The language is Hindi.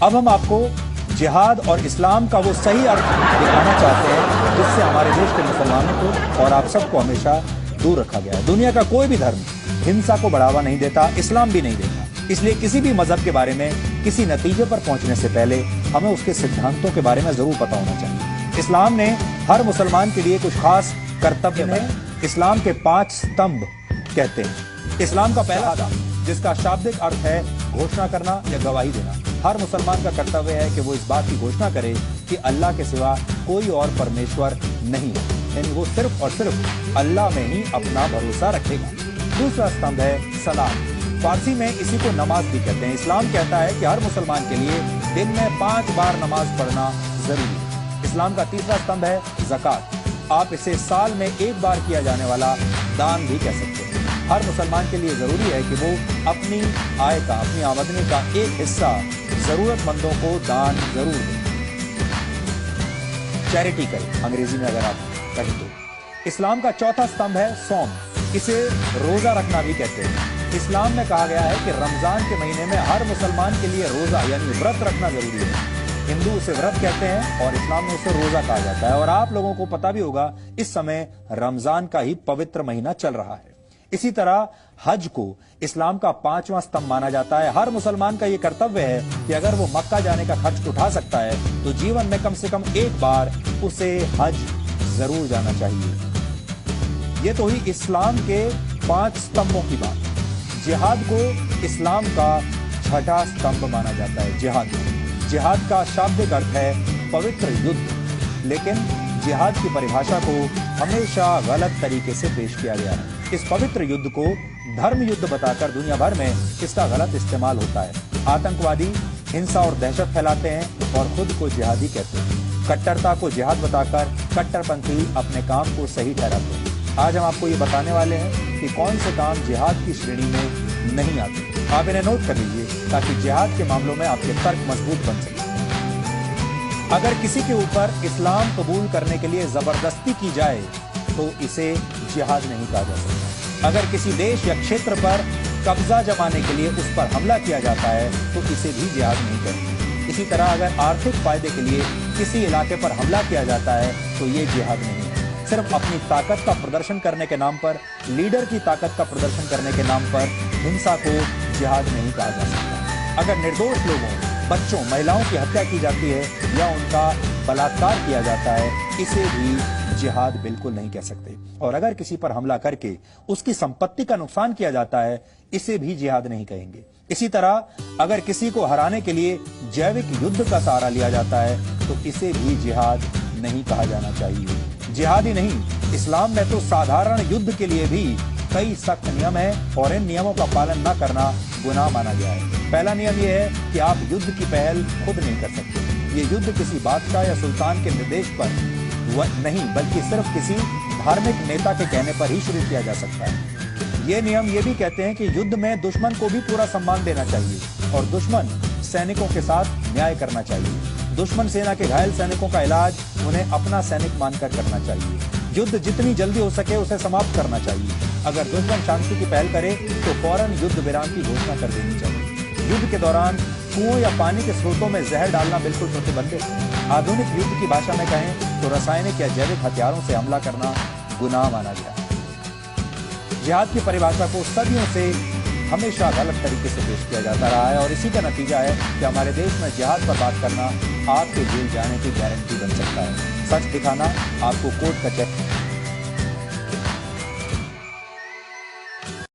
अब हम आपको जिहाद और इस्लाम का वो सही अर्थ दिखाना चाहते हैं जिससे हमारे देश के मुसलमानों को और आप सबको हमेशा दूर रखा गया है। दुनिया का कोई भी धर्म हिंसा को बढ़ावा नहीं देता, इस्लाम भी नहीं देता। इसलिए किसी भी मजहब के बारे में किसी नतीजे पर पहुंचने से पहले हमें उसके सिद्धांतों के बारे में जरूर पता होना चाहिए। इस्लाम ने हर मुसलमान के लिए कुछ खास कर्तव्य है। इस्लाम के 5 स्तंभ कहते हैं। इस्लाम का पहला स्तंभ, जिसका शाब्दिक अर्थ है घोषणा करना या गवाही देना। हर मुसलमान का कर्तव्य है कि वो इस बात की घोषणा करे कि अल्लाह के सिवा कोई और परमेश्वर नहीं है, यानी वो सिर्फ और सिर्फ अल्लाह में ही अपना भरोसा रखेगा। दूसरा स्तंभ है सलात। फारसी में इसी को नमाज भी कहते हैं। इस्लाम कहता है कि हर मुसलमान के लिए दिन में 5 बार नमाज पढ़ना जरूरी है। इस्लाम का तीसरा स्तंभ है ज़कात। आप इसे साल में 1 बार किया जाने वाला दान भी कह सकते हैं। हर मुसलमान के लिए जरूरी है कि वो अपनी आय का, अपनी आमदनी का एक हिस्सा जरूरतमंदों को दान जरूर दें, चैरिटी करें अंग्रेजी में अगर आप कहें तो। इस्लाम का चौथा स्तंभ है सौम। इसे रोजा रखना भी कहते हैं। इस्लाम में कहा गया है कि रमजान के महीने में हर मुसलमान के लिए रोजा यानी व्रत रखना जरूरी है। हिंदू उसे व्रत कहते हैं और इस्लाम में उसे रोजा कहा जाता है। और आप लोगों को पता भी होगा इस समय रमजान का ही पवित्र महीना चल रहा है। इसी तरह हज को इस्लाम का 5वां स्तंभ माना जाता है। हर मुसलमान का यह कर्तव्य है कि अगर वो मक्का जाने का खर्च उठा सकता है तो जीवन में कम से कम 1 बार उसे हज जरूर जाना चाहिए। ये तो ही इस्लाम के 5 स्तंभों की बात। जिहाद को इस्लाम का 6ठा स्तंभ माना जाता है। जिहाद का शाब्दिक अर्थ है पवित्र युद्ध, लेकिन जिहाद की परिभाषा को हमेशा गलत तरीके से पेश किया गया है। इस पवित्र युद्ध को धर्म युद्ध बताकर दुनिया भर में इसका गलत इस्तेमाल होता है। आतंकवादी हिंसा और दहशत फैलाते हैं और खुद को जिहादी कहते हैं। कट्टरता को जिहाद बताकर कट्टरपंथी अपने काम को सही ठहराते हैं। आज हम आपको ये बताने वाले हैं कि कौन से काम जिहाद की श्रेणी में नहीं आते। आप इन्हें नोट कर लीजिए ताकि जिहाद के मामलों में आपके तर्क मजबूत बन सके। अगर किसी के ऊपर इस्लाम कबूल करने के लिए जबरदस्ती की जाए तो इसे जिहाद नहीं कहा जा सकता। अगर किसी देश या क्षेत्र पर कब्जा जमाने के लिए उस पर हमला किया जाता है तो इसे भी जिहाद नहीं करेंगे। इसी तरह अगर आर्थिक फायदे के लिए किसी इलाके पर हमला किया जाता है तो ये जिहाद नहीं है। सिर्फ अपनी ताकत का प्रदर्शन करने के नाम पर, लीडर की ताकत का प्रदर्शन करने के नाम पर हिंसा को जिहाद नहीं कहा जा सकता। अगर निर्दोष लोगों, बच्चों, महिलाओं की हत्या की जाती है या उनका बलात्कार किया जाता है, इसे भी जिहाद बिल्कुल नहीं कह सकते। और अगर किसी पर हमला करके उसकी संपत्ति का नुकसान किया जाता है, इसे भी जिहाद नहीं कहेंगे। इसी तरह अगर किसी को हराने के लिए जैविक युद्ध का सहारा लिया जाता है तो इसे भी जिहाद नहीं कहा जाना चाहिए। जिहाद ही नहीं, इस्लाम में तो साधारण युद्ध के लिए भी कई सख्त नियम हैं और इन नियमों का पालन न करना गुनाह माना गया है। पहला नियम यह है कि आप युद्ध की पहल खुद नहीं कर सकते। ये युद्ध किसी बादशाह या सुल्तान के निर्देश पर नहीं, बल्कि सिर्फ किसी धार्मिक नेता के कहने पर ही शुरू किया जा सकता है। ये नियम ये भी कहते हैं कि युद्ध में दुश्मन को भी पूरा सम्मान देना चाहिए और दुश्मन सैनिकों के साथ न्याय करना चाहिए। दुश्मन सेना के घायल सैनिकों का इलाज उन्हें अपना सैनिक मानकर करना चाहिए। युद्ध जितनी जल्दी हो सके उसे समाप्त करना चाहिए। अगर दुश्मन शांति की पहल करे तो फौरन युद्ध विराम की घोषणा कर देनी चाहिए। युद्ध के दौरान कुओं या पानी के स्रोतों में जहर डालना बिल्कुल प्रतिबंधित है। आधुनिक युद्ध की भाषा में कहें तो रासायनिक या जैविक हथियारों से हमला करना गुनाह माना गया। जिहाद की परिभाषा को सदियों से हमेशा गलत तरीके से पेश किया जाता रहा है और इसी का नतीजा है कि हमारे देश में जिहाद पर बात करना आपके जेल जाने की गारंटी बन सकता है। सच दिखाना आपको कोर्ट कचहरी